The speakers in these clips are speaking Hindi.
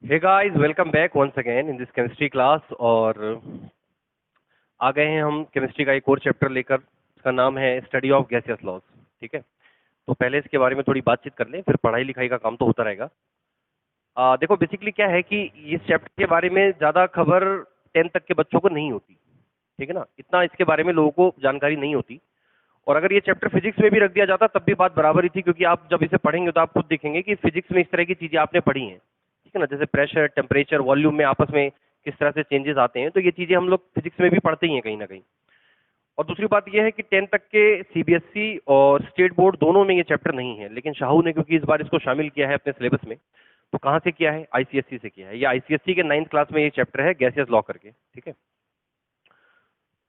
Hey guys, welcome back once again in this chemistry class. और आ गए हैं हम केमिस्ट्री का एक और चैप्टर लेकर। इसका नाम है स्टडी ऑफ गैसियस लॉज। ठीक है, तो पहले इसके बारे में थोड़ी बातचीत कर लें, फिर पढ़ाई लिखाई का काम तो होता रहेगा। देखो, बेसिकली क्या है कि इस चैप्टर के बारे में ज़्यादा खबर 10th तक के बच्चों को नहीं होती। ठीक है ना, इतना इसके बारे में लोगों को जानकारी नहीं होती। और अगर ये चैप्टर फिजिक्स में भी रख दिया जाता तब भी बात बराबर ही थी, क्योंकि आप जब इसे पढ़ेंगे तो आप खुद देखेंगे कि फिजिक्स में इस तरह की चीज़ें आपने पढ़ी हैं। ठीक है ना, जैसे प्रेशर, टेम्परेचर, वॉल्यूम में आपस में किस तरह से चेंजेस आते हैं, तो ये चीज़ें हम लोग फिजिक्स में भी पढ़ते ही हैं कहीं ना कहीं। और दूसरी बात यह है कि 10th तक के सीबीएसई और स्टेट बोर्ड दोनों में ये चैप्टर नहीं है, लेकिन शाहू ने क्योंकि इस बार इसको शामिल किया है अपने सिलेबस में, तो कहाँ से किया है? आईसीएसई से किया है। ये आईसीएसई के 9th क्लास में ये चैप्टर है, गैसियस लॉ करके। ठीक है,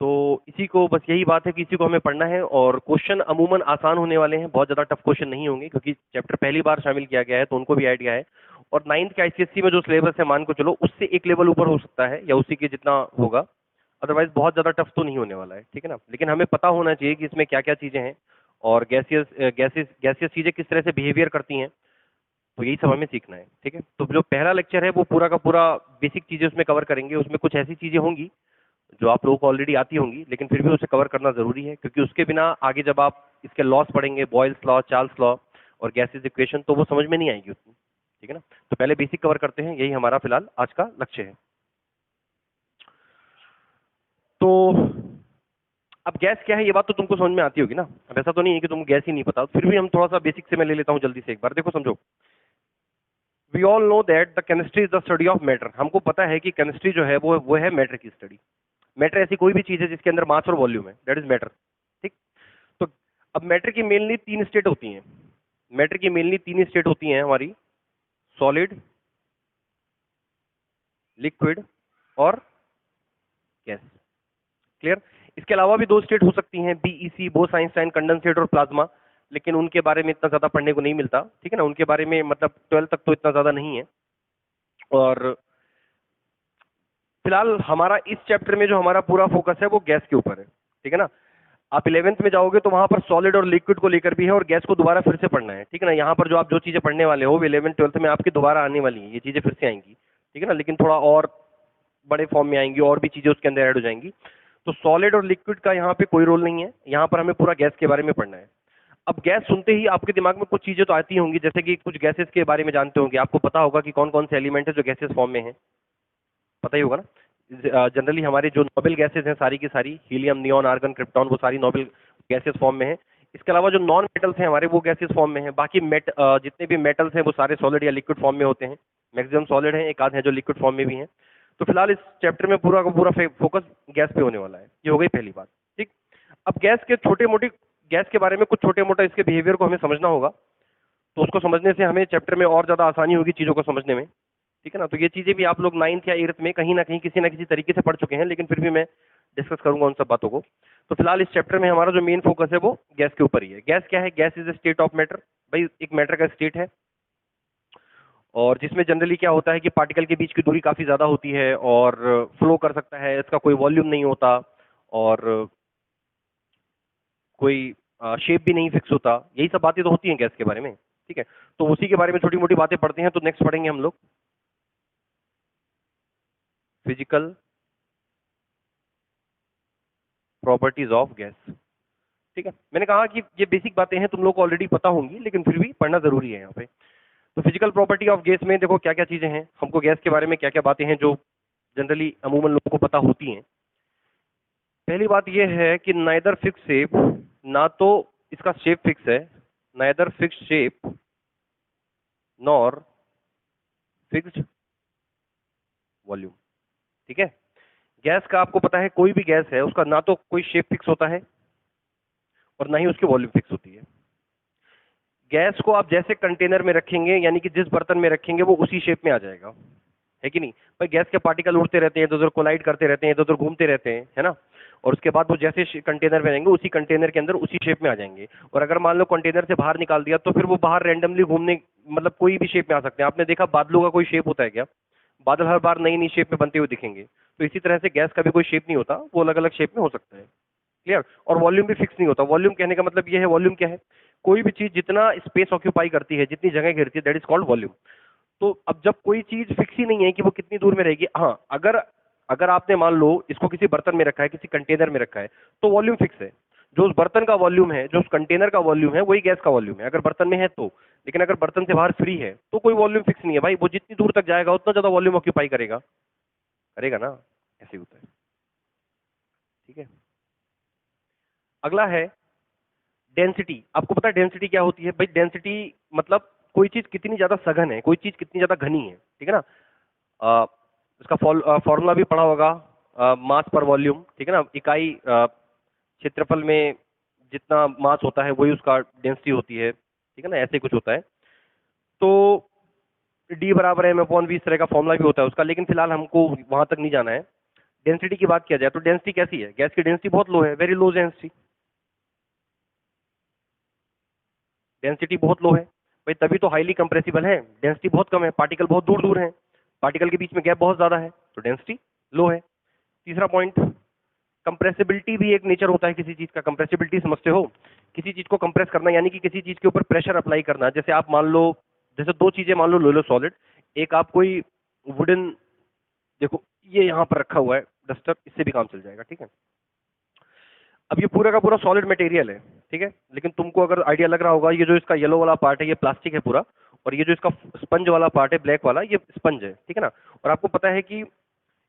तो इसी को बस यही बात है कि इसी को हमें पढ़ना है। और क्वेश्चन अमूमन आसान होने वाले हैं, बहुत ज़्यादा टफ क्वेश्चन नहीं होंगे, क्योंकि चैप्टर पहली बार शामिल किया गया है तो उनको भी आइडिया है। और 9th के आईसीएसई में जो सिलेबस है, मान को चलो उससे एक लेवल ऊपर हो सकता है या उसी के जितना होगा, अदरवाइज बहुत ज़्यादा टफ तो नहीं होने वाला है। ठीक है ना, लेकिन हमें पता होना चाहिए कि इसमें क्या क्या चीज़ें हैं और गैसियस गैसेस गैसियस चीज़ें किस तरह से बिहेवियर करती हैं, तो यही सब हमें सीखना है। ठीक है, तो जो पहला लेक्चर है वो पूरा का पूरा बेसिक चीज़ें उसमें कवर करेंगे। उसमें कुछ ऐसी चीज़ें होंगी जो आप लोगों को ऑलरेडी आती होंगी, लेकिन फिर भी उसे कवर करना जरूरी है, क्योंकि उसके बिना आगे जब आप इसके लॉस पढ़ेंगे, बॉयल्स लॉ, चार्ल्स लॉ और गैसेस इक्वेशन, तो वो समझ में नहीं आएगी उतनी। ठीक है ना, तो पहले बेसिक कवर करते हैं, यही हमारा फिलहाल आज का लक्ष्य है। तो अब गैस क्या है ये बात तो तुमको समझ में आती होगी ना। अब ऐसा तो नहीं है कि तुमको गैस ही नहीं पता, फिर भी हम थोड़ा सा बेसिक से मैं ले लेता हूं जल्दी से एक बार। देखो, समझो, we all know that the chemistry is the study of matter. हमको पता है कि केमिस्ट्री जो है वो है मैटर की स्टडी। मैटर ऐसी कोई भी चीज है जिसके अंदर मास और वॉल्यूम है, दैट इज मैटर। ठीक, तो अब मैटर की मेनली तीन स्टेट होती हैं। मैटर की मेनली तीन स्टेट होती हैं हमारी, सॉलिड, लिक्विड और गैस। क्लियर? इसके अलावा भी दो स्टेट हो सकती हैं, बीईसी, बोस आइंस्टाइन कंडेंसेट और प्लाज्मा, लेकिन उनके बारे में इतना ज्यादा पढ़ने को नहीं मिलता। ठीक है ना, उनके बारे में मतलब 12th तक तो इतना ज्यादा नहीं है। और फिलहाल हमारा इस चैप्टर में जो हमारा पूरा फोकस है वो गैस के ऊपर है। ठीक है ना, आप 11th में जाओगे तो वहां पर सॉलिड और लिक्विड को लेकर भी है और गैस को दोबारा फिर से पढ़ना है। ठीक है ना, यहाँ पर जो आप जो चीजें पढ़ने वाले हो 11th 12th में आपकी दोबारा आने वाली है, ये चीजें फिर से आएंगी। ठीक है ना, लेकिन थोड़ा और बड़े फॉर्म में आएंगी और भी चीजें उसके अंदर ऐड हो जाएंगी। तो सॉलिड और लिक्विड का यहाँ पे कोई रोल नहीं है, यहाँ पर हमें पूरा गैस के बारे में पढ़ना है। अब गैस सुनते ही आपके दिमाग में कुछ चीजें तो आती होंगी, जैसे कि कुछ गैसेस के बारे में जानते होंगे, आपको पता होगा कि कौन कौन से एलिमेंट है जो गैसेस फॉर्म में है, पता ही होगा ना। जनरली हमारी जो नोबेल गैसेस हैं सारी की सारी, हीलियम, नियॉन, आर्गन, क्रिप्टॉन, वो सारी नोबेल गैसेस फॉर्म में है। इसके अलावा जो नॉन मेटल्स हैं हमारे, वो गैसेस फॉर्म में है। बाकी जितने भी मेटल्स हैं वो सारे सॉलिड या लिक्विड फॉर्म में होते हैं। मैक्सिमम सॉलिड हैं, एक आध है जो लिक्विड फॉर्म में भी हैं। तो फिलहाल इस चैप्टर में पूरा का पूरा फोकस गैस पे होने वाला है। ये हो गई पहली बात। ठीक, अब गैस के छोटे मोटे, गैस के बारे में कुछ छोटे मोटा इसके बिहेवियर को हमें समझना होगा, तो उसको समझने से हमें चैप्टर में और ज्यादा आसानी होगी चीजों को समझने में। ठीक है ना, तो ये चीजें भी आप लोग 9th या 8th में कहीं ना कहीं किसी ना किसी तरीके से पढ़ चुके हैं, लेकिन फिर भी मैं डिस्कस करूंगा उन सब बातों को। तो फिलहाल इस चैप्टर में हमारा जो मेन फोकस है वो गैस के ऊपर ही है। गैस क्या है? Gas is a state of matter. भाई, एक मैटर का स्टेट है, और जिसमें जनरली क्या होता है कि पार्टिकल के बीच की दूरी काफी ज्यादा होती है और फ्लो कर सकता है, इसका कोई वॉल्यूम नहीं होता और कोई शेप भी नहीं फिक्स होता। यही सब बातें तो होती हैं गैस के बारे में। ठीक है, तो उसी के बारे में छोटी मोटी बातें पढ़ते हैं। तो नेक्स्ट पढ़ेंगे हम लोग फिजिकल प्रॉपर्टीज ऑफ गैस। ठीक है, मैंने कहा कि ये बेसिक बातें हैं, तुम लोग को ऑलरेडी पता होंगी, लेकिन फिर भी पढ़ना जरूरी है यहाँ पे। तो फिजिकल प्रॉपर्टी ऑफ गैस में देखो क्या क्या चीजें हैं, हमको गैस के बारे में क्या क्या बातें हैं जो जनरली अमूमन लोगों को पता होती हैं। पहली बात यह है कि नाइदर फिक्स शेप, ना तो इसका शेप फिक्स है, neither fix shape nor fixed volume. ठीक है, गैस का आपको पता है कोई भी गैस है उसका ना तो कोई शेप फिक्स होता है और ना ही उसकी वॉल्यूम फिक्स होती है। गैस को आप जैसे कंटेनर में रखेंगे, यानी कि जिस बर्तन में रखेंगे वो उसी शेप में आ जाएगा, है कि नहीं भाई? गैस के पार्टिकल उड़ते रहते हैं, इधर उधर कोलाइड करते रहते हैं, इधर उधर घूमते रहते हैं, है ना। और उसके बाद वो जैसे कंटेनर में रहेंगे उसी कंटेनर के अंदर उसी शेप में आ जाएंगे। और अगर मान लो कंटेनर से बाहर निकाल दिया तो फिर वो बाहर रैंडमली घूमने, मतलब कोई भी शेप में आ सकते हैं। आपने देखा बादलों का कोई शेप होता है क्या? बादल हर बार नई नई शेप में बनते हुए दिखेंगे। तो इसी तरह से गैस का भी कोई शेप नहीं होता, वो अलग अलग शेप में हो सकता है। क्लियर? और वॉल्यूम भी फिक्स नहीं होता। वॉल्यूम कहने का मतलब ये है, वॉल्यूम क्या है? कोई भी चीज जितना स्पेस ऑक्यूपाई करती है, जितनी जगह घेरती है, दैट इज कॉल्ड वॉल्यूम। तो अब जब कोई चीज फिक्स ही नहीं है कि वो कितनी दूर में रहेगी, हाँ अगर अगर आपने मान लो इसको किसी बर्तन में रखा है, किसी कंटेनर में रखा है, तो वॉल्यूम फिक्स है। जो उस बर्तन का वॉल्यूम है, जो उस कंटेनर का वॉल्यूम है, वही गैस का वॉल्यूम है अगर बर्तन में है तो। लेकिन अगर बर्तन से बाहर फ्री है तो कोई वॉल्यूम फिक्स नहीं है भाई, वो जितनी दूर तक जाएगा उतना ज्यादा वॉल्यूम ऑक्यूपाई करेगा, करेगा ना, ऐसे ही होता है। ठीक है, अगला है डेंसिटी। आपको पता है डेंसिटी क्या होती है भाई? डेंसिटी मतलब कोई चीज कितनी ज्यादा सघन है, कोई चीज कितनी ज्यादा घनी है, ठीक है ना। इसका फॉर्मूला भी पढ़ा होगा, मास पर वॉल्यूम, ठीक है ना। इकाई क्षेत्रफल में जितना मास होता है वही उसका डेंसिटी होती है, ठीक है ना, ऐसे कुछ होता है। तो डी बराबर है m/v, इस तरह का फॉर्मूला भी होता है उसका, लेकिन फिलहाल हमको वहां तक नहीं जाना है। डेंसिटी की बात किया जाए तो डेंसिटी कैसी है? गैस की डेंसिटी बहुत लो है, वेरी लो डेंसिटी, डेंसिटी बहुत लो है भाई, तभी तो हाईली कंप्रेसिबल है। डेंसिटी बहुत कम है, पार्टिकल बहुत दूर दूर है, पार्टिकल के बीच में गैप बहुत ज्यादा है, तो डेंसिटी लो है। तीसरा पॉइंट, कंप्रेसिबिलिटी भी एक नेचर होता है किसी चीज का। कंप्रेसिबिलिटी समझते हो? किसी चीज को कंप्रेस करना यानी कि किसी चीज के ऊपर प्रेशर अप्लाई करना। जैसे आप मान लो, जैसे दो चीजें मान लो ले लो सॉलिड, एक आप कोई वुडन, देखो ये यहाँ पर रखा हुआ है डस्टर, इससे भी काम चल जाएगा, ठीक है। अब ये पूरा का पूरा सॉलिड मटेरियल है, ठीक है, लेकिन तुमको अगर आइडिया लग रहा होगा, ये जो इसका येलो वाला पार्ट है ये प्लास्टिक है पूरा, और ये जो इसका स्पंज वाला पार्ट है ब्लैक वाला, ये स्पंज है, ठीक है ना। और आपको पता है कि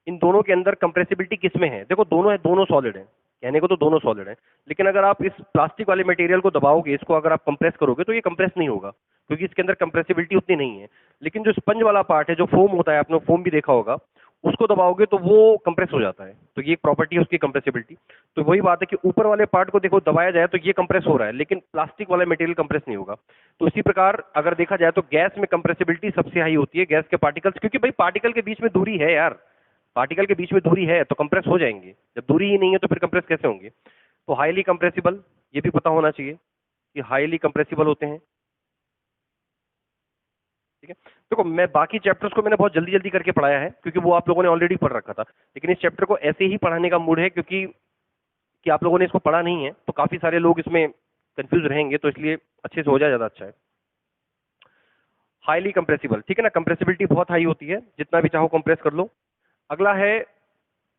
इन दोनों के अंदर कंप्रेसिबिलिटी किसमें है? देखो दोनों है, दोनों सॉलिड है, कहने को तो दोनों सॉलिड है, लेकिन अगर आप इस प्लास्टिक वाले मटेरियल को दबाओगे, इसको अगर आप कंप्रेस करोगे तो ये कंप्रेस नहीं होगा, क्योंकि इसके अंदर कंप्रेसिबिलिटी उतनी नहीं है। लेकिन जो स्पंज वाला पार्ट है, जो फोम होता है, आपने फोम भी देखा होगा, उसको दबाओगे तो वो कंप्रेस हो जाता है। तो ये एक प्रॉपर्टी है उसकी, कंप्रेसिबिलिटी। तो वही बात है कि ऊपर वाले पार्ट को देखो दबाया जाए तो ये कंप्रेस हो रहा है, लेकिन प्लास्टिक वाला मटेरियल कंप्रेस नहीं होगा। तो इसी प्रकार अगर देखा जाए तो गैस में कंप्रेसिबिलिटी सबसे हाई होती है, गैस के पार्टिकल्स, क्योंकि भाई पार्टिकल के बीच में दूरी है यार, पार्टिकल के बीच में दूरी है तो कंप्रेस हो जाएंगे, जब दूरी ही नहीं है तो फिर कंप्रेस कैसे होंगे? तो हाईली कंप्रेसिबल, ये भी पता होना चाहिए कि हाईली कंप्रेसिबल होते हैं, ठीक है। देखो मैं बाकी चैप्टर्स को मैंने बहुत जल्दी जल्दी करके पढ़ाया है, क्योंकि वो आप लोगों ने ऑलरेडी पढ़ रखा था, लेकिन इस चैप्टर को ऐसे ही पढ़ाने का मूड है क्योंकि कि आप लोगों ने इसको पढ़ा नहीं है, तो काफी सारे लोग इसमें कंफ्यूज रहेंगे, तो इसलिए अच्छे से हो जाए ज्यादा अच्छा है। हाईली कंप्रेसिबल, ठीक है ना, कंप्रेसिबिलिटी बहुत हाई होती है, जितना भी चाहो कंप्रेस कर लो। अगला है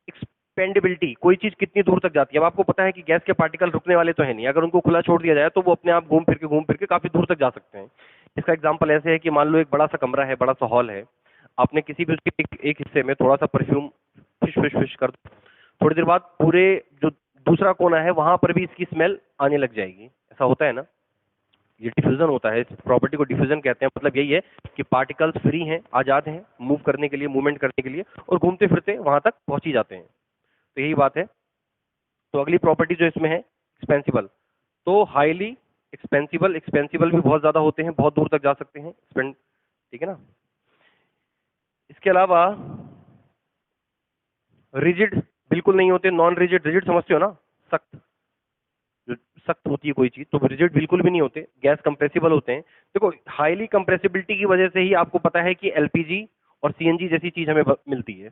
एक्सपेंडेबिलिटी, कोई चीज कितनी दूर तक जाती है। अब आपको पता है कि गैस के पार्टिकल रुकने वाले तो है नहीं, अगर उनको खुला छोड़ दिया जाए तो वो अपने आप घूम फिर के काफी दूर तक जा सकते हैं। इसका एग्जांपल ऐसे है कि मान लो एक बड़ा सा कमरा है, बड़ा सा हॉल है, आपने किसी भी उसके एक हिस्से में थोड़ा सा परफ्यूम फिश फिश फिश कर दो, थोड़ी देर बाद पूरे जो दूसरा कोना है वहां पर भी इसकी स्मेल आने लग जाएगी। ऐसा होता है ना, ये डिफ्यूजन होता है, इस प्रॉपर्टी को डिफ्यूजन कहते हैं। मतलब यही है कि पार्टिकल्स फ्री हैं, आजाद हैं मूव करने के लिए, मूवमेंट करने के लिए, और घूमते फिरते वहां तक पहुंच ही जाते हैं। तो यही बात है। तो अगली प्रॉपर्टी जो इसमें है एक्सपेंसिबल, तो हाईली एक्सपेंसिबल, एक्सपेंसिबल भी बहुत ज्यादा होते हैं, बहुत दूर तक जा सकते हैं स्पेंड, ठीक है ना। इसके अलावा रिजिड बिल्कुल नहीं होते, नॉन रिजिड, रिजिड समझते हो ना, सख्त, जो सख्त होती है कोई चीज, तो रिजिड बिल्कुल भी नहीं होते। गैस कंप्रेसिबल होते हैं। देखो हाईली कंप्रेसिबिलिटी की वजह से ही आपको पता है कि एलपीजी और सीएनजी जैसी चीज हमें मिलती है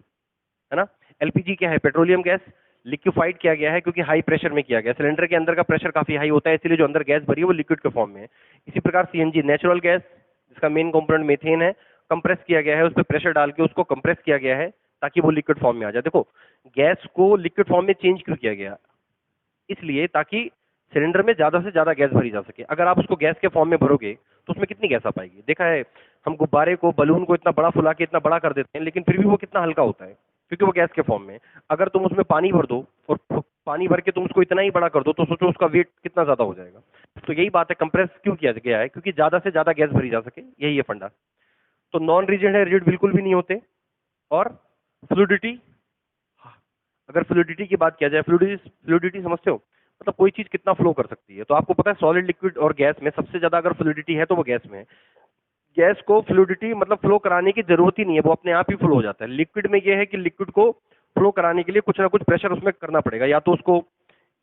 ना। एलपीजी क्या है? पेट्रोलियम गैस, लिक्विफाइड किया गया है क्योंकि हाई प्रेशर में किया गया, सिलेंडर के अंदर का प्रेशर काफी हाई होता है, इसलिए जो अंदर गैस भरी है वो लिक्विड के फॉर्म में है। इसी प्रकार सीएनजी नेचुरल गैस, जिसका मेन कंपोनेंट मीथेन है, कंप्रेस किया गया है, उस पर प्रेशर डाल के उसको कंप्रेस किया गया है ताकि वो लिक्विड फॉर्म में आ जाए। देखो गैस को लिक्विड फॉर्म में चेंज क्यों किया गया? इसलिए ताकि सिलेंडर में ज्यादा से ज्यादा गैस भरी जा सके। अगर आप उसको गैस के फॉर्म में भरोगे तो उसमें कितनी गैस आ पाएगी? देखा है हम गुब्बारे को, बलून को इतना बड़ा फुला के इतना बड़ा कर देते हैं, लेकिन फिर भी वो कितना हल्का होता है, क्योंकि वो गैस के फॉर्म में है। अगर तुम उसमें पानी भर दो और पानी भर के तुम उसको इतना ही बड़ा कर दो तो सोचो उसका वेट कितना ज्यादा हो जाएगा। तो यही बात है, कंप्रेस क्यों किया गया है? क्योंकि ज्यादा से ज्यादा गैस भरी जा सके, यही है फंडा। तो नॉन रिजिड है, रिजिड बिल्कुल भी नहीं होते। और फ्लूइडिटी, अगर फ्लूइडिटी की बात किया जाए, फ्लूइडिटी फ्लूइडिटी समझते हो? मतलब कोई चीज कितना फ्लो कर सकती है। तो आपको पता है सॉलिड, लिक्विड और गैस में सबसे ज्यादा अगर फ्लूइडिटी है तो वो गैस में है। गैस को फ्लूइडिटी मतलब फ्लो कराने की जरूरत ही नहीं है, वो अपने आप ही फ्लो हो जाता है। लिक्विड में ये है कि लिक्विड को फ्लो कराने के लिए कुछ ना कुछ प्रेशर उसमें करना पड़ेगा, या तो उसको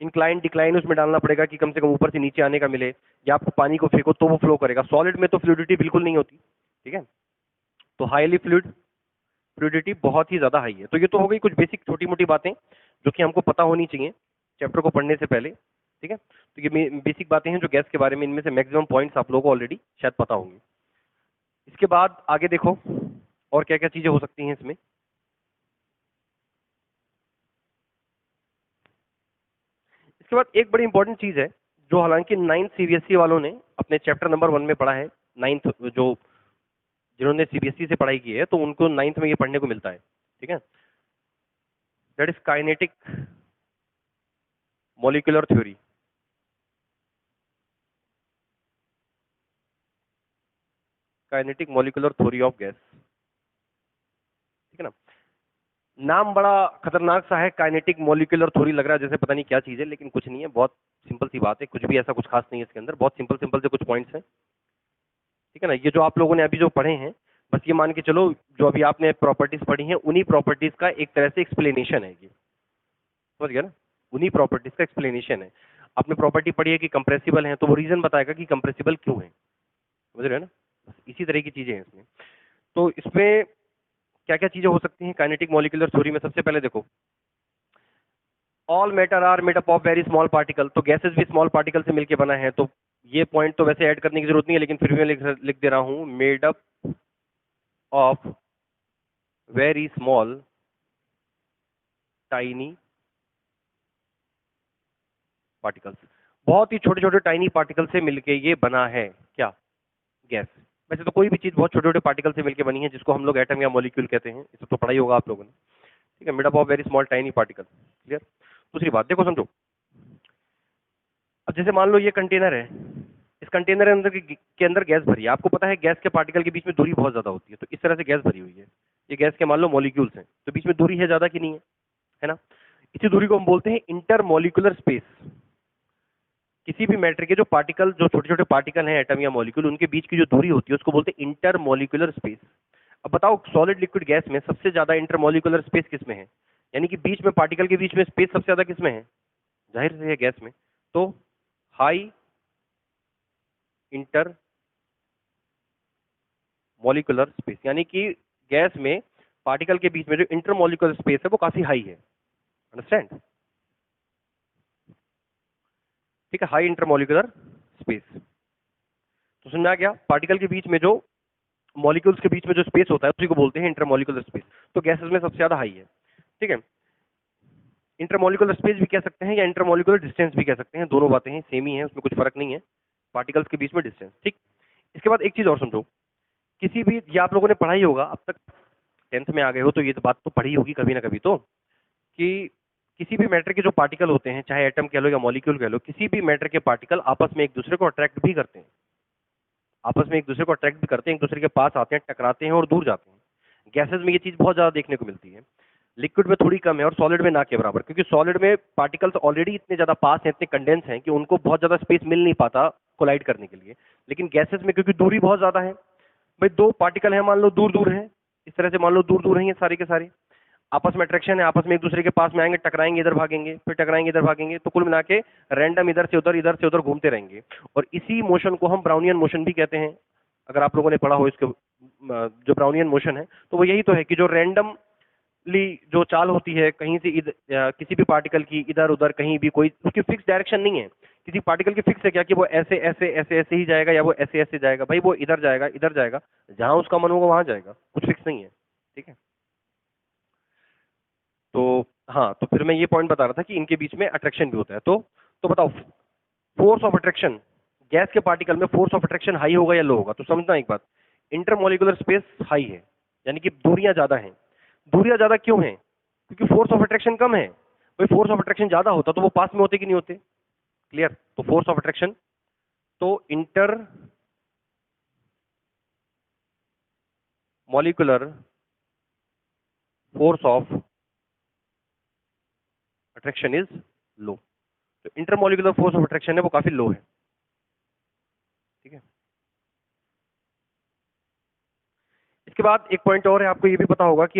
इंक्लाइन डिक्लाइन उसमें डालना पड़ेगा कि कम से कम ऊपर से नीचे आने का मिले, या आपको पानी को फेंको तो वो फ्लो करेगा। सॉलिड में तो फ्लूइडिटी बिल्कुल नहीं होती, ठीक है। तो हाईली फ्लूइड, फ्लूइडिटी बहुत ही ज्यादा हाई है। तो ये तो हो गई कुछ बेसिक छोटी मोटी बातें जो कि हमको पता होनी चाहिए चैप्टर को पढ़ने से पहले, ठीक है। तो ये बेसिक बातें हैं जो गैस के बारे में, इनमें से मैक्सिमम पॉइंट्स आप लोगों को ऑलरेडी शायद पता होंगे। इसके बाद आगे देखो और क्या क्या चीजें हो सकती हैं इसमें। इसके बाद एक बड़ी इंपॉर्टेंट चीज है जो हालांकि 9th सीबीएसई वालों ने अपने चैप्टर नंबर 1 में पढ़ा है, 9th जो जिन्होंने सीबीएसई से पढ़ाई की है तो उनको 9th में ये पढ़ने को मिलता है, ठीक है। That is kinetic molecular theory. Kinetic molecular theory of gas, ठीक है ना। नाम बड़ा खतरनाक सा है, काइनेटिक मॉलिक्यूलर थ्योरी, लग रहा है जैसे पता नहीं क्या चीज है, लेकिन कुछ नहीं है, बहुत सिंपल सी बात है, कुछ भी ऐसा कुछ खास नहीं है इसके अंदर, बहुत सिंपल सिंपल से कुछ पॉइंट्स हैं, ठीक है ना। ये जो आप लोगों ने अभी जो पढ़े हैं, बस ये मान के चलो जो अभी आपने प्रॉपर्टीज पढ़ी हैं उन्हीं प्रॉपर्टीज का एक तरह से एक्सप्लेनेशन है ये, समझ गया ना, उन्हीं प्रॉपर्टीज का एक्सप्लेनेशन है। आपने प्रॉपर्टी पढ़ी है कि कंप्रेसिबल है तो वो रीजन बताएगा कि कंप्रेसिबल क्यों है, समझ रहे हो ना। बस इसी तरह की चीजें हैं इसमें। तो इसमें क्या क्या चीजें हो सकती हैं काइनेटिक मॉलिक्यूलर थ्योरी में। सबसे पहले देखो, all matter are made up of very small particle, तो गैसेस भी स्मॉल पार्टिकल से मिलकर बना है। तो ये पॉइंट तो वैसे ऐड करने की जरूरत नहीं है, लेकिन फिर भी मैं लिख दे रहा हूं, made up of very small tiny particles, बहुत ही छोटे छोटे टाइनी पार्टिकल से मिलके ये बना है क्या, गैस। वैसे तो कोई भी चीज बहुत छोटे छोटे पार्टिकल से मिलकर बनी है, जिसको हम लोग एटम या मॉलिक्यूल कहते हैं, इसे तो पढ़ा ही होगा आप लोगों ने, ठीक है। Made up of very small tiny particle, clear. दूसरी बात देखो, समझो, अब जैसे मान लो ये कंटेनर है, इस कंटेनर के अंदर गैस भरी है। आपको पता है गैस के पार्टिकल के बीच में दूरी बहुत ज्यादा होती है, तो इस तरह से गैस भरी हुई है, ये गैस के मान लो मॉलिक्यूल्स हैं, तो बीच में दूरी है ज्यादा कि नहीं है ना। इसी दूरी को हम बोलते हैं इंटरमॉलिक्यूलर स्पेस। किसी भी मैटर के जो पार्टिकल, जो छोटे छोटे पार्टिकल हैं एटम या मॉलिक्यूल, उनके बीच की जो दूरी होती है उसको बोलते हैं इंटरमॉलिक्यूलर स्पेस। अब बताओ, सॉलिड लिक्विड गैस में सबसे ज्यादा इंटरमॉलिक्यूलर स्पेस किस में है, यानी कि बीच में पार्टिकल के बीच में स्पेस सबसे ज्यादा किस में है, जाहिर से है गैस में। तो हाई इंटर मॉलिक्यूलर स्पेस, यानी कि गैस में पार्टिकल के बीच में जो इंटरमॉलिक्यूलर स्पेस है वो काफी हाई है, अंडरस्टैंड, ठीक है, हाई इंटरमॉलिक्यूलर स्पेस। तो समझ में आ गया, पार्टिकल के बीच में जो, मॉलिक्यूल्स के बीच में जो स्पेस होता है उसी को बोलते हैं इंटरमॉलिक्यूलर स्पेस। तो गैसेस में सबसे ज्यादा हाई है, ठीक है। इंटरमॉलिक्यूलर स्पेस भी कह सकते हैं या इंटरमॉलिक्यूलर डिस्टेंस भी कह सकते हैं, दोनों बातें हैं, सेम ही है, उसमें कुछ फर्क नहीं है, पार्टिकल्स के बीच में डिस्टेंस, ठीक। इसके बाद एक चीज और समझो, किसी भी, ये आप लोगों ने पढ़ाई होगा, अब तक 10th में आ गए हो तो ये तो बात तो पढ़ी होगी कभी ना कभी तो, कि किसी भी मैटर के जो पार्टिकल होते हैं, चाहे एटम कह लो या मॉलिक्यूल कह लो, किसी भी मैटर के पार्टिकल आपस में एक दूसरे को अट्रैक्ट भी करते हैं, आपस में एक दूसरे को अट्रैक्ट भी करते हैं, एक दूसरे के पास आते हैं, टकराते हैं और दूर जाते हैं। गैसेस में ये चीज बहुत ज्यादा देखने को मिलती है, लिक्विड में थोड़ी कम है और सॉलिड में ना के बराबर, क्योंकि सॉलिड में पार्टिकल्स ऑलरेडी इतने ज्यादा पास हैं, इतने कंडेंस हैं कि उनको बहुत ज्यादा स्पेस मिल नहीं पाता कोलाइड करने के लिए। लेकिन गैसेस में क्योंकि दूरी बहुत ज्यादा है, भाई दो पार्टिकल है मान लो दूर दूर है, इस तरह से मान लो दूर दूर है ये सारे के सारे, आपस में अट्रैक्शन है, आपस में एक दूसरे के पास में आएंगे, टकराएंगे, इधर भागेंगे, फिर टकराएंगे, इधर भागेंगे, तो कुल मिला के रैंडम इधर से उधर घूमते रहेंगे। और इसी मोशन को हम ब्राउनियन मोशन भी कहते हैं, अगर आप लोगों ने पढ़ा हो इसके, जो ब्राउनियन मोशन है तो वो यही तो है कि जो रैंडमली जो चाल होती है कहीं से किसी भी पार्टिकल की इधर उधर कहीं भी, कोई उसकी फिक्स डायरेक्शन नहीं है, किसी पार्टिकल की फिक्स है क्या कि वो ऐसे ऐसे ऐसे ऐसे ही जाएगा या वो ऐसे ऐसे जाएगा, भाई वो इधर जाएगा, जहां उसका मन होगा वहां जाएगा, कुछ फिक्स नहीं है, ठीक है। तो हाँ, तो फिर मैं ये पॉइंट बता रहा था कि इनके बीच में अट्रैक्शन भी होता है। तो बताओ, फोर्स ऑफ अट्रैक्शन, गैस के पार्टिकल में फोर्स ऑफ अट्रैक्शन हाई होगा या लो होगा। तो समझना एक बात, इंटरमॉलिक्यूलर स्पेस हाई है, यानी कि दूरियां ज्यादा हैं। दूरियां ज्यादा क्यों हैं, क्योंकि फोर्स ऑफ अट्रैक्शन कम है। भाई फोर्स ऑफ अट्रैक्शन ज्यादा होता तो वो पास में होते कि नहीं होते, क्लियर। तो फोर्स ऑफ अट्रैक्शन, तो inter molecular force of attraction is low. तो इंटरमॉलिक्यूलर फोर्स ऑफ अट्रैक्शन है वो काफी लो है, ठीक है। इसके बाद एक पॉइंट और है, आपको ये भी पता होगा कि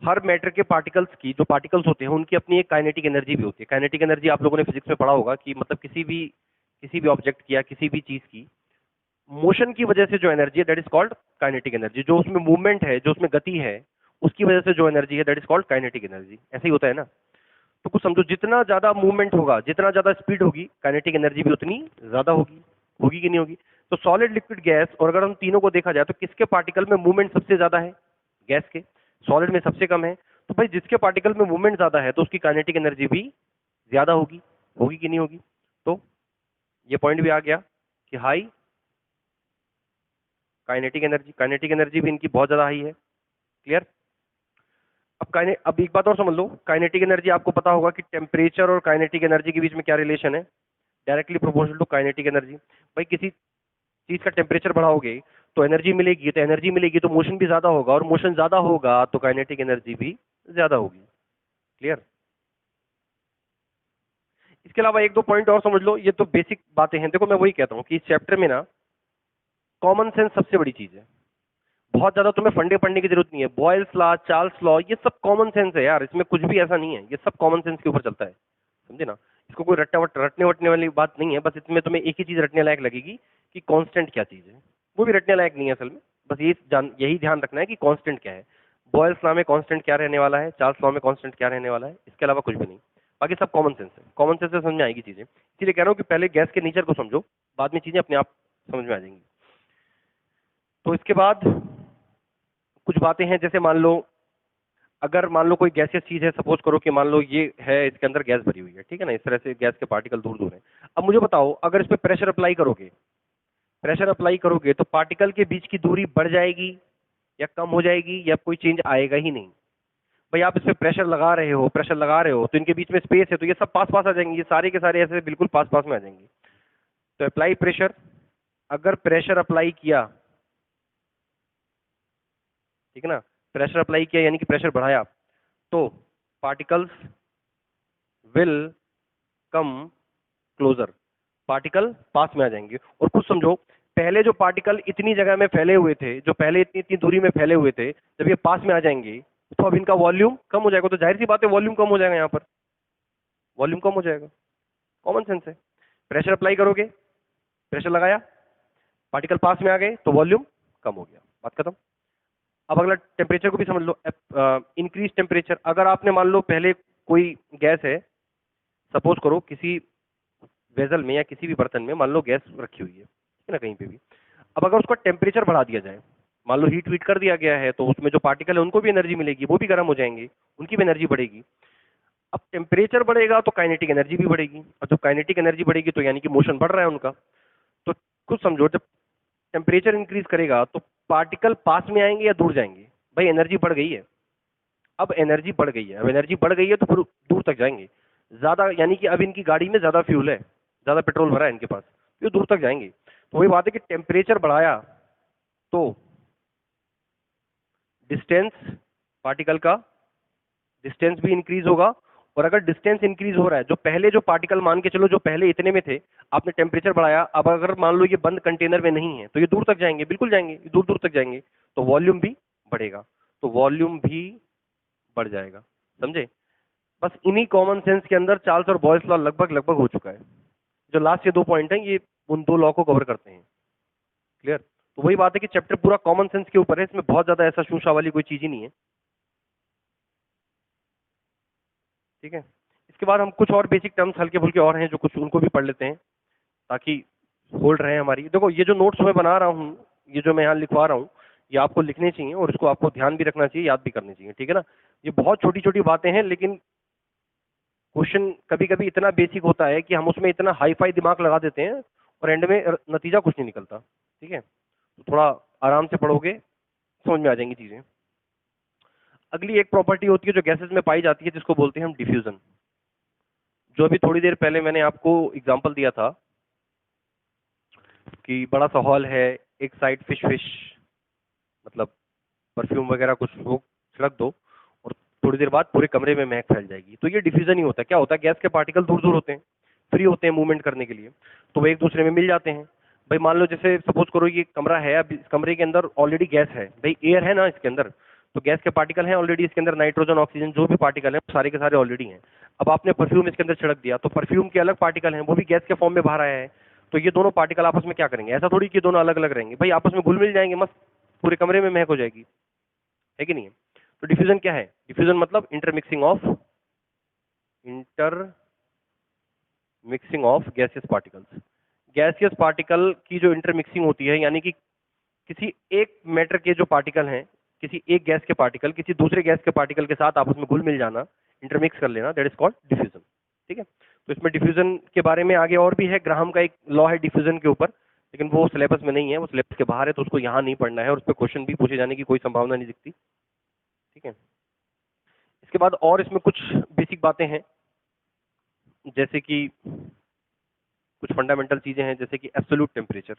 हर मैटर के पार्टिकल्स की, जो पार्टिकल्स होते हैं उनकी अपनी एक काइनेटिक एनर्जी भी होती है। काइनेटिक एनर्जी आप लोगों ने फिजिक्स में पढ़ा होगा कि मतलब किसी भी ऑब्जेक्ट की या किसी भी चीज की मोशन की वजह से जो एनर्जी है that is called kinetic energy. जो उसमें मूवमेंट है, जो उसमें गति है, उसकी वजह से जो एनर्जी है that is called kinetic energy. ऐसे ही होता है ना। तो कुछ समझो, जितना ज्यादा मूवमेंट होगा, जितना ज्यादा स्पीड होगी, काइनेटिक एनर्जी भी उतनी ज्यादा होगी, होगी कि नहीं होगी। तो सॉलिड, लिक्विड, गैस, और अगर हम तीनों को देखा जाए तो किसके पार्टिकल में मूवमेंट सबसे ज्यादा है? गैस के। सॉलिड में सबसे कम है। तो भाई जिसके पार्टिकल में मूवमेंट ज्यादा है तो उसकी काइनेटिक एनर्जी भी ज्यादा होगी। होगी कि नहीं होगी? तो ये पॉइंट भी आ गया कि हाई काइनेटिक एनर्जी भी इनकी बहुत ज्यादा हाई है। क्लियर? अब एक बात और समझ लो, काइनेटिक एनर्जी आपको पता होगा कि टेम्परेचर और काइनेटिक एनर्जी के बीच में क्या रिलेशन है? Directly proportional to kinetic energy. भाई किसी चीज का टेम्परेचर बढ़ाओगे तो एनर्जी मिलेगी, तो एनर्जी मिलेगी तो मोशन भी ज्यादा होगा, और मोशन ज्यादा होगा तो काइनेटिक एनर्जी भी ज्यादा होगी। क्लियर? इसके अलावा एक दो पॉइंट और समझ लो, ये तो बेसिक बातें हैं। देखो मैं वही कहता हूं कि इस चैप्टर में ना कॉमन सेंस सबसे बड़ी चीज है। बहुत ज्यादा तुम्हें फंडे पढ़ने की जरूरत नहीं है। बॉयल्स लॉ, चार्ल्स लॉ, ये सब कॉमन सेंस है यार, इसमें कुछ भी ऐसा नहीं है, ये सब कॉमन सेंस के ऊपर चलता है। समझे ना? इसको कोई रटने वटने वाली बात नहीं है। बस इसमें तुम्हें एक ही चीज रटने लायक लगेगी कि कांस्टेंट क्या चीज है। वो भी रटने लायक नहीं है असल में। बस यही ध्यान रखना है कि कांस्टेंट क्या है। बॉयल्स लॉ में कांस्टेंट क्या रहने वाला है, चार्ल्स लॉ में कांस्टेंट क्या रहने वाला है, इसके अलावा कुछ भी नहीं। बाकी सब कॉमन सेंस है। कॉमन सेंस से समझ में आएगी चीजें। इसीलिए कह रहा हूँ कि पहले गैस के नेचर को समझो, बाद में चीजें अपने आप समझ में आ जाएंगी। तो इसके बाद कुछ बातें हैं, जैसे मान लो, अगर मान लो कोई गैसियस चीज है, सपोज करो कि मान लो ये है, इसके अंदर गैस भरी हुई है, ठीक है ना, इस तरह से गैस के पार्टिकल दूर दूर हैं। अब मुझे बताओ, अगर इस पे प्रेशर अप्लाई करोगे तो पार्टिकल के बीच की दूरी बढ़ जाएगी या कम हो जाएगी, या कोई चेंज आएगा ही नहीं? भाई आप इस पे प्रेशर लगा रहे हो तो इनके बीच में स्पेस है, तो ये सब पास पास आ जाएंगे, ये सारे के सारे ऐसे बिल्कुल पास पास में आ जाएंगे। तो अप्लाई प्रेशर, अगर प्रेशर अप्लाई किया, ठीक है ना, प्रेशर अप्लाई किया यानी कि प्रेशर बढ़ाया, तो particles will come closer, particle pass में आ जाएंगे। और कुछ समझो, पहले जो पार्टिकल इतनी जगह में फैले हुए थे, जो पहले इतनी इतनी दूरी में फैले हुए थे, जब ये पास में आ जाएंगे तो अब इनका वॉल्यूम कम हो जाएगा। तो जाहिर सी बात है वॉल्यूम कम हो जाएगा, यहाँ पर वॉल्यूम कम हो जाएगा। कॉमन सेंस है। प्रेशर अप्लाई करोगे, प्रेशर लगाया, पार्टिकल पास में आ गए तो वॉल्यूम कम हो गया, बात खत्म। अब अगला टेम्परेचर को भी समझ लो। इंक्रीज टेम्परेचर, अगर आपने मान लो पहले कोई गैस है, सपोज करो किसी वेजल में या किसी भी बर्तन में मान लो गैस रखी हुई है, ठीक है ना, कहीं पे भी। अब अगर उसका टेम्परेचर बढ़ा दिया जाए, मान लो हीट वीट कर दिया गया है, तो उसमें जो पार्टिकल है उनको भी एनर्जी मिलेगी, वो भी गर्म हो जाएंगे, उनकी भी एनर्जी बढ़ेगी। अब टेम्परेचर बढ़ेगा तो काइनेटिक एनर्जी भी बढ़ेगी, और जब काइनेटिक एनर्जी बढ़ेगी तो यानी कि मोशन बढ़ रहा है उनका। तो कुछ समझो, जब टेम्परेचर इंक्रीज करेगा तो पार्टिकल पास में आएंगे या दूर जाएंगे? भाई एनर्जी बढ़ गई है। अब एनर्जी बढ़ गई है, अब एनर्जी बढ़ गई है तो फिर दूर तक जाएंगे ज्यादा, यानी कि अब इनकी गाड़ी में ज्यादा फ्यूल है, ज्यादा पेट्रोल भरा है इनके पास, ये दूर तक जाएंगे। तो वही बात है कि टेम्परेचर बढ़ाया तो डिस्टेंस, पार्टिकल का डिस्टेंस भी इंक्रीज होगा। और अगर डिस्टेंस इंक्रीज हो रहा है, जो पहले जो पार्टिकल मान के चलो जो पहले इतने में थे, आपने टेम्परेचर बढ़ाया, अब अगर मान लो ये बंद कंटेनर में नहीं है तो ये दूर तक जाएंगे, बिल्कुल जाएंगे, दूर दूर तक जाएंगे, तो वॉल्यूम भी बढ़ेगा, तो वॉल्यूम भी बढ़ जाएगा। समझे? बस इन्हीं कॉमन सेंस के अंदर चार्ल्स और बॉयल्स लॉ लगभग लगभग हो चुका है। जो लास्ट ये दो पॉइंट हैं, ये उन दो लॉ को कवर करते हैं। क्लियर? तो वही बात है कि चैप्टर पूरा कॉमन सेंस के ऊपर है, इसमें बहुत ज्यादा ऐसा शूशा वाली कोई चीज ही नहीं है। ठीक है? इसके बाद हम कुछ और बेसिक टर्म्स हल्के फुल्के और हैं जो कुछ उनको भी पढ़ लेते हैं, ताकि होल्ड रहे हमारी। देखो ये जो नोट्स मैं बना रहा हूँ, ये जो मैं यहाँ लिखवा रहा हूँ, ये आपको लिखने चाहिए और इसको आपको ध्यान भी रखना चाहिए, याद भी करनी चाहिए। ठीक है ना? ये बहुत छोटी छोटी बातें हैं, लेकिन क्वेश्चन कभी कभी इतना बेसिक होता है कि हम उसमें इतना हाई फाई दिमाग लगा देते हैं और एंड में नतीजा कुछ नहीं निकलता। ठीक है? तो थोड़ा आराम से पढ़ोगे, समझ में आ जाएंगी चीजें। अगली एक प्रॉपर्टी होती है जो गैसेस में पाई जाती है, जिसको बोलते हैं हम डिफ्यूजन। जो अभी थोड़ी देर पहले मैंने आपको एग्जांपल दिया था कि बड़ा सा हॉल है, एक साइड फिश फिश मतलब परफ्यूम वगैरह कुछ हो, छिड़क दो, और थोड़ी देर बाद पूरे कमरे में महक फैल जाएगी। तो ये डिफ्यूजन ही होता है। क्या होता है? गैस के पार्टिकल दूर दूर होते हैं, फ्री होते हैं मूवमेंट करने के लिए, तो वो एक दूसरे में मिल जाते हैं। भाई मान लो जैसे सपोज करो ये कमरा है, अब इस कमरे के अंदर ऑलरेडी गैस है, भाई एयर है ना इसके अंदर, तो गैस के पार्टिकल हैं ऑलरेडी इसके अंदर, नाइट्रोजन ऑक्सीजन जो भी पार्टिकल हैं सारे के सारे ऑलरेडी हैं। अब आपने परफ्यूम इसके अंदर छिड़क दिया, तो परफ्यूम के अलग पार्टिकल हैं, वो भी गैस के फॉर्म में बाहर आया है, तो ये दोनों पार्टिकल आपस में क्या करेंगे? ऐसा थोड़ी कि दोनों अलग अलग रहेंगे, भाई आपस में घुल मिल जाएंगे, मस्त पूरे कमरे में महक हो जाएगी, है कि नहीं है? तो डिफ्यूजन क्या है? डिफ्यूजन मतलब inter mixing of gaseous particles. Gaseous particle की जो इंटरमिक्सिंग होती है, यानी कि किसी एक मैटर के जो पार्टिकल हैं, किसी एक गैस के पार्टिकल किसी दूसरे गैस के पार्टिकल के साथ आपस में घुल मिल जाना, इंटरमिक्स कर लेना, दैट इज कॉल्ड डिफ्यूजन। ठीक है, तो इसमें डिफ्यूजन के बारे में आगे और भी है, ग्राहम का एक लॉ है डिफ्यूजन के ऊपर, लेकिन वो सिलेबस में नहीं है, वो सिलेबस के बाहर है, तो उसको यहाँ नहीं पढ़ना है और उस पर क्वेश्चन भी पूछे जाने की कोई संभावना नहीं दिखती। ठीक है, इसके बाद और इसमें कुछ बेसिक बातें हैं, जैसे कि कुछ फंडामेंटल चीजें हैं, जैसे कि एब्सोल्यूट टेम्परेचर।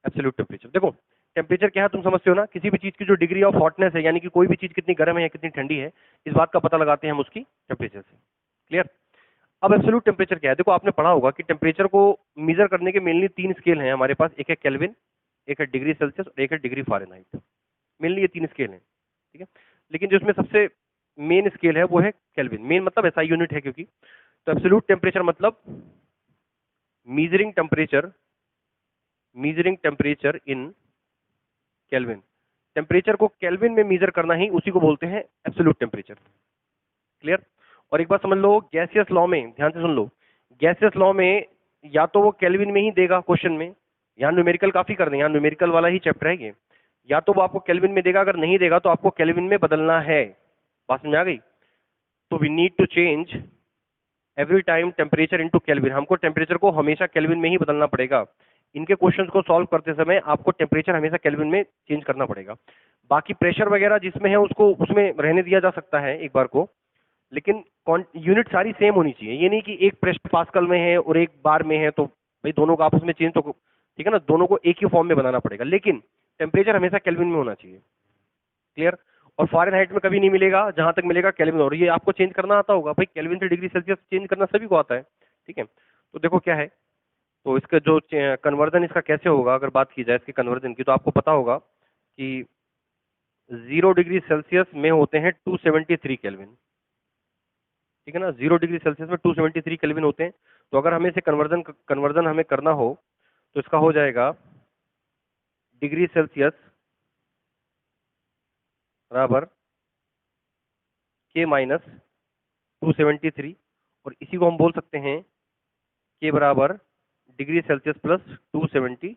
एब्सोल्यूट टेम्परेचर, देखो टेम्परेचर क्या है तुम समझते हो ना, किसी भी चीज की जो डिग्री ऑफ हॉटनेस है, यानी कि कोई भी चीज कितनी गर्म है या कितनी ठंडी है, इस बात का पता लगाते हैं हम उसकी टेम्परेचर से। क्लियर? अब एब्सोल्यूट टेम्परेचर क्या है, देखो आपने पढ़ा होगा कि टेम्परेचर को मेजर करने के मेनली 3 स्केल हैं हमारे पास, एक है केल्विन, एक है डिग्री सेल्सियस और एक है डिग्री फ़ारेनहाइट। मेनली ये 3 स्केल हैं। ठीक है, लेकिन जिसमें सबसे मेन स्केल है वो है केल्विन। मेन मतलब एसआई यूनिट है, क्योंकि तो एब्सोल्यूट टेम्परेचर मतलब measuring temperature in kelvin. Temperature को केल्विन में मेजर करना ही उसी को बोलते हैं एब्सोल्यूट टेम्परेचर। क्लियर? और एक बात समझ लो, गैसियस लॉ में ध्यान से सुन लो, गैसियस लॉ में या तो वो केल्विन में ही देगा क्वेश्चन में, यहाँ न्यूमेरिकल काफी कर दें, यहाँ न्यूमेरिकल वाला ही चैप्टर है ये, या तो वो आपको केल्विन में देगा, अगर नहीं देगा तो आपको केल्विन में बदलना है। बात समझ आ गई? तो we need to change every time temperature into kelvin, हमको टेम्परेचर को हमेशा केल्विन में ही बदलना पड़ेगा। इनके क्वेश्चंस को सॉल्व करते समय आपको टेम्परेचर हमेशा केल्विन में चेंज करना पड़ेगा। बाकी प्रेशर वगैरह जिसमें है उसको उसमें रहने दिया जा सकता है एक बार को, लेकिन यूनिट सारी सेम होनी चाहिए। ये नहीं कि एक प्रेशर पास्कल में है और एक बार में है, तो भाई दोनों का आपस में चेंज तो ठीक है ना, दोनों को एक ही फॉर्म में बनाना पड़ेगा, लेकिन टेम्परेचर हमेशा केल्विन में होना चाहिए। क्लियर? और फ़ारेनहाइट में कभी नहीं मिलेगा, जहां तक मिलेगा केल्विन। और ये आपको चेंज करना आता होगा भाई, केल्विन से डिग्री सेल्सियस चेंज करना सभी को आता है। ठीक है, तो देखो क्या है, तो इसका जो कन्वर्जन इसका कैसे होगा, अगर बात की जाए इसके कन्वर्जन की, तो आपको पता होगा कि 0 डिग्री सेल्सियस में होते हैं 273 केल्विन। ठीक है ना, 0 डिग्री सेल्सियस में 273 केल्विन होते हैं। तो अगर हमें इसे कन्वर्जन हमें करना हो तो इसका हो जाएगा डिग्री सेल्सियस बराबर के माइनस 273, और इसी को हम बोल सकते हैं के बराबर डिग्री सेल्सियस प्लस 273।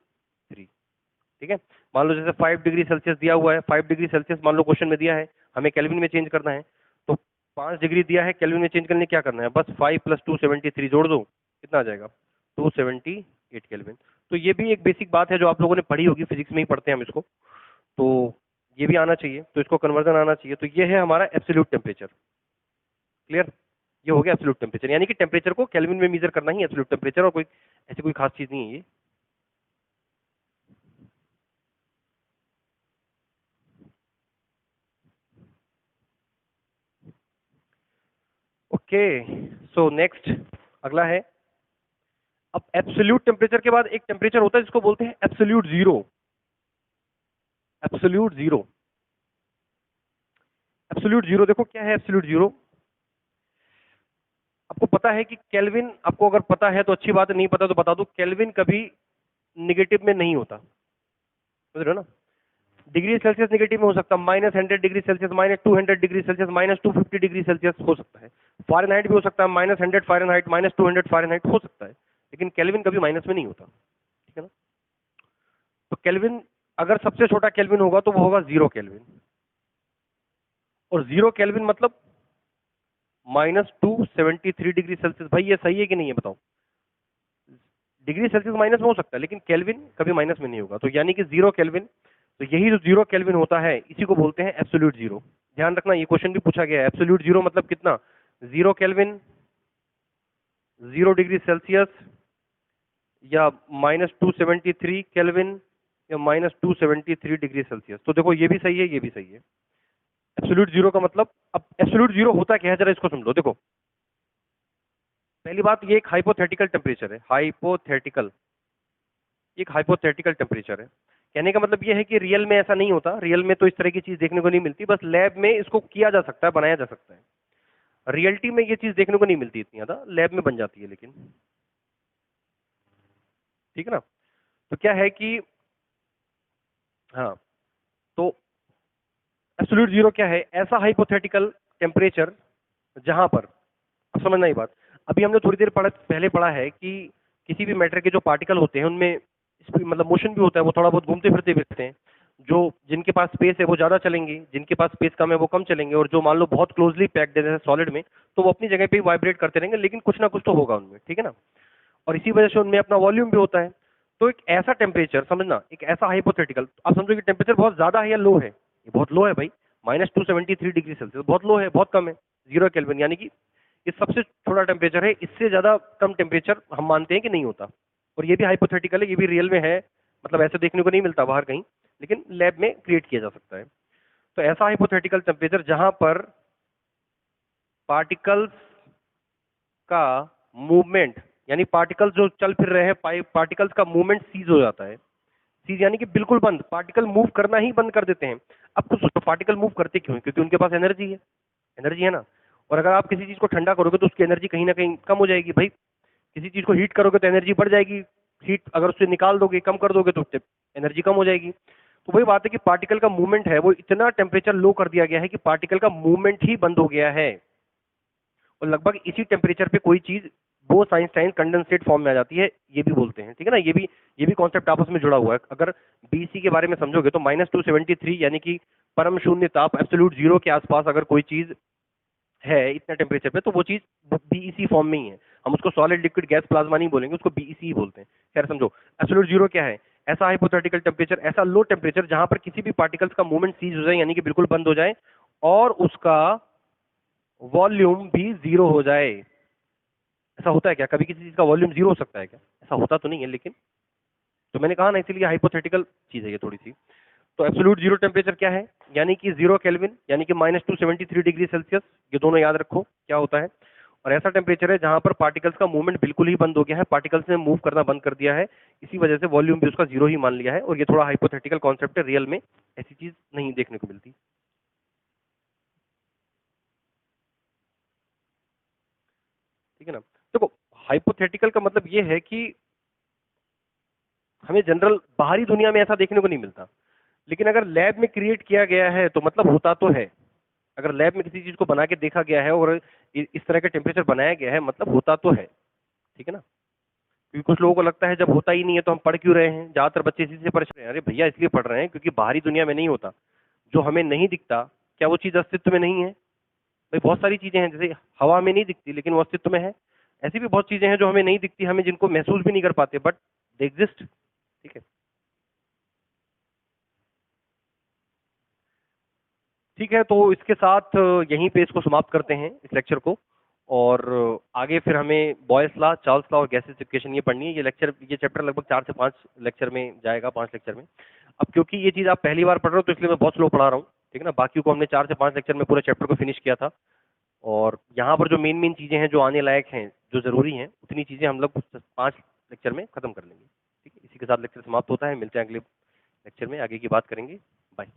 ठीक है, मान लो जैसे 5 डिग्री सेल्सियस दिया हुआ है, 5 डिग्री सेल्सियस मान लो क्वेश्चन में दिया है, हमें केल्विन में चेंज करना है, तो 5 डिग्री दिया है, केल्विन में चेंज करने क्या करना है, बस 5 प्लस 273 जोड़ दो, कितना आ जाएगा 278 केल्विन। तो ये भी एक बेसिक बात है जो आप लोगों ने पढ़ी होगी, फिजिक्स में ही पढ़ते हैं हम इसको, तो ये भी आना चाहिए, तो इसको कन्वर्जन आना चाहिए। तो ये है हमारा एब्सोल्यूट टेम्परेचर। क्लियर? ये हो गया एब्सोल्यूट टेम्परेचर, यानी कि टेम्परेचर को केल्विन में मेजर करना ही एब्सोल्यूट टेम्परेचर, और कोई ऐसी कोई खास चीज नहीं है ये। ओके, सो नेक्स्ट अगला है, अब एब्सोल्यूट टेम्परेचर के बाद एक टेम्परेचर होता है जिसको बोलते हैं absolute zero. Absolute zero, absolute zero, देखो क्या है एब्सोल्यूट जीरो। आपको पता है कि केल्विन, आपको अगर पता है तो अच्छी बात है, नहीं पता तो बता दो, केल्विन कभी निगेटिव में नहीं होता, समझ रहे हो ना। डिग्री सेल्सियस निगेटिव में हो सकता है, -100 degree Celsius, -200 degree Celsius, -250 degree Celsius हो सकता है। फ़ारेनहाइट भी हो सकता है, -100 फ़ारेनहाइट, -200 फ़ारेनहाइट हो सकता है, लेकिन केल्विन कभी माइनस में नहीं होता। ठीक है ना, तो केल्विन अगर सबसे छोटा केल्विन होगा तो वो होगा 0 केल्विन, और 0 केल्विन मतलब -273 डिग्री सेल्सियस। भाई ये सही है कि नहीं है बताओ? डिग्री सेल्सियस माइनस में हो सकता है, लेकिन केल्विन कभी माइनस में नहीं होगा, तो यानी कि 0 केल्विन, तो यही जो 0 केल्विन होता है इसी को बोलते हैं एब्सोल्यूट जीरो। ध्यान रखना, ये क्वेश्चन भी पूछा गया है, एब्सोल्यूट जीरो मतलब कितना, 0 केल्विन, 0 डिग्री सेल्सियस, या -273 केल्विन, या -273 डिग्री सेल्सियस। तो देखो ये भी सही है, ये भी सही है। एब्सोल्यूट जीरो का मतलब, अब एब्सोल्यूट जीरो होता क्या है जरा इसको सुन लो। देखो पहली बात, ये एक हाइपोथेटिकल टेम्परेचर है, हाइपोथेटिकल, एक हाइपोथेटिकल टेम्परेचर है। कहने का मतलब ये है कि रियल में ऐसा नहीं होता, रियल में तो इस तरह की चीज देखने को नहीं मिलती, बस लैब में इसको किया जा सकता है, बनाया जा सकता है। रियलिटी में ये चीज देखने को नहीं मिलती इतनी ज्यादा, लैब में बन जाती है लेकिन। ठीक है ना, तो क्या है कि, हाँ, तो एब्सोल्यूट जीरो क्या है, ऐसा हाइपोथेटिकल टेम्परेचर जहां पर, अब समझना ये बात, अभी हमने थोड़ी देर पहले पढ़ा है कि किसी भी मैटर के जो पार्टिकल होते हैं उनमें मतलब मोशन भी होता है, वो थोड़ा बहुत घूमते फिरते भी रहते हैं। जो जिनके पास स्पेस है वो ज़्यादा चलेंगे, जिनके पास स्पेस कम है वो कम चलेंगे, और जो मान लो बहुत क्लोजली पैक्ड है जैसे सॉलिड में, तो वो अपनी जगह पे ही वाइब्रेट करते रहेंगे, लेकिन कुछ ना कुछ तो होगा उनमें, ठीक है ना। और इसी वजह से उनमें अपना वॉल्यूम भी होता है। तो एक ऐसा टेम्परेचर समझना, एक ऐसा हाइपोथेटिकल, आप समझो कि टेम्परेचर बहुत ज़्यादा है या लो है, ये बहुत लो है भाई, -273 डिग्री सेल्सियस, बहुत लो है, बहुत कम है, 0 केल्विन, यानी कि ये सबसे छोटा टेम्परेचर है, इससे ज़्यादा कम टेम्परेचर हम मानते हैं कि नहीं होता। और ये भी हाइपोथेटिकल है, ये भी रियल में है, मतलब ऐसे देखने को नहीं मिलता बाहर कहीं, लेकिन लैब में क्रिएट किया जा सकता है। तो ऐसा हाइपोथेटिकल टेम्परेचर जहां पर पार्टिकल्स का मूवमेंट, यानी पार्टिकल्स जो चल फिर रहे हैं, पार्टिकल्स का मूवमेंट सीज हो जाता है। सीज यानी कि बिल्कुल बंद, पार्टिकल मूव करना ही बंद कर देते हैं। अब कुछ सोचो, पार्टिकल मूव करते क्यों हैं? क्योंकि उनके पास एनर्जी है, एनर्जी है ना। और अगर आप किसी चीज को ठंडा करोगे तो उसकी एनर्जी कहीं ना कहीं कम हो जाएगी भाई। किसी चीज को हीट करोगे तो एनर्जी बढ़ जाएगी, हीट अगर उससे निकाल दोगे, कम कर दोगे तो एनर्जी कम हो जाएगी। तो वही बात है कि पार्टिकल का मूवमेंट है वो इतना टेम्परेचर लो कर दिया गया है कि पार्टिकल का मूवमेंट ही बंद हो गया है। और लगभग इसी टेम्परेचर पे कोई चीज बोस आइंस्टाइन कंडेंसेट फॉर्म में आ जाती है, ये भी बोलते हैं, ठीक है ना। ये भी कॉन्सेप्ट आपस में जुड़ा हुआ है। अगर बीसी के बारे में समझोगे तो -273 यानी कि परम शून्य ताप, एब्सोल्यूट जीरो के आसपास अगर कोई चीज है इतना टेम्परेचर पे, तो वो चीज बीईसी फॉर्म में ही है। हम उसको सॉलिड लिक्विड गैस प्लाज्मा नहीं बोलेंगे, उसको बीईसी ही बोलते हैं। खैर समझो, एब्सोल्यूट जीरो क्या है? ऐसा हाइपोथेटिकल टेम्परेचर, ऐसा लो टेम्परेचर जहां पर किसी भी पार्टिकल्स का मूवमेंट सीज हो जाए, यानी कि बिल्कुल बंद हो जाए, और उसका वॉल्यूम भी जीरो हो जाए। ऐसा होता है क्या? कभी किसी चीज का वॉल्यूम जीरो हो सकता है क्या? ऐसा होता तो नहीं है, लेकिन तो मैंने कहा ना, इसीलिए हाइपोथेटिकल चीज है ये थोड़ी सी। तो एब्सोल्यूट जीरो टेम्परेचर क्या है? यानी कि 0 केल्विन, यानी कि -273 डिग्री सेल्सियस। ये दोनों याद रखो क्या होता है। और ऐसा टेम्परेचर है जहां पर पार्टिकल्स का मूवमेंट बिल्कुल ही बंद हो गया है, पार्टिकल्स ने मूव करना बंद कर दिया है, इसी वजह से वॉल्यूम भी उसका जीरो ही मान लिया है। और ये थोड़ा हाइपोथेटिकल कॉन्सेप्ट है, रियल में ऐसी चीज नहीं देखने को मिलती, ठीक है ना। देखो, हाइपोथेटिकल का मतलब ये है कि हमें जनरल बाहरी दुनिया में ऐसा देखने को नहीं मिलता, लेकिन अगर लैब में क्रिएट किया गया है तो मतलब होता तो है। अगर लैब में किसी चीज को बना के देखा गया है और इस तरह का टेम्परेचर बनाया गया है, मतलब होता तो है, ठीक है ना। क्योंकि कुछ लोगों को लगता है जब होता ही नहीं है तो हम पढ़ क्यों रहे हैं, ज्यादातर बच्चे इसी से परेशान हैं। अरे भैया, इसलिए पढ़ रहे हैं क्योंकि बाहरी दुनिया में नहीं होता, जो हमें नहीं दिखता, क्या वो चीज अस्तित्व में नहीं है? भाई बहुत सारी चीजें हैं, जैसे हवा में नहीं दिखती लेकिन वो अस्तित्व में है। ऐसी भी बहुत चीजें हैं जो हमें नहीं दिखती, हमें जिनको महसूस भी नहीं कर पाते, बट दे एग्जिस्ट, ठीक है। ठीक है, तो इसके साथ यहीं पे इसको समाप्त करते हैं, इस लेक्चर को। और आगे फिर हमें बॉयल्स लॉ, चार्ल्स लॉ और गैसिफिकेशन ये पढ़नी है। ये चैप्टर लगभग 4 से 5 लेक्चर में जाएगा, 5 लेक्चर में। अब क्योंकि ये चीज़ आप पहली बार पढ़ रहे हो तो इसलिए मैं बहुत स्लो पढ़ा रहा हूँ, ठीक है ना। बाकी को हमने 4 से 5 लेक्चर में पूरे चैप्टर को फिनिश किया था। और यहाँ पर जो मेन मेन चीज़ें हैं जो आने लायक हैं, जो ज़रूरी हैं, उतनी चीज़ें हम लोग 5 लेक्चर में खत्म कर लेंगे, ठीक है। इसी के साथ लेक्चर समाप्त होता है, मिलते हैं अगले लेक्चर में, आगे की बात करेंगे। बाय।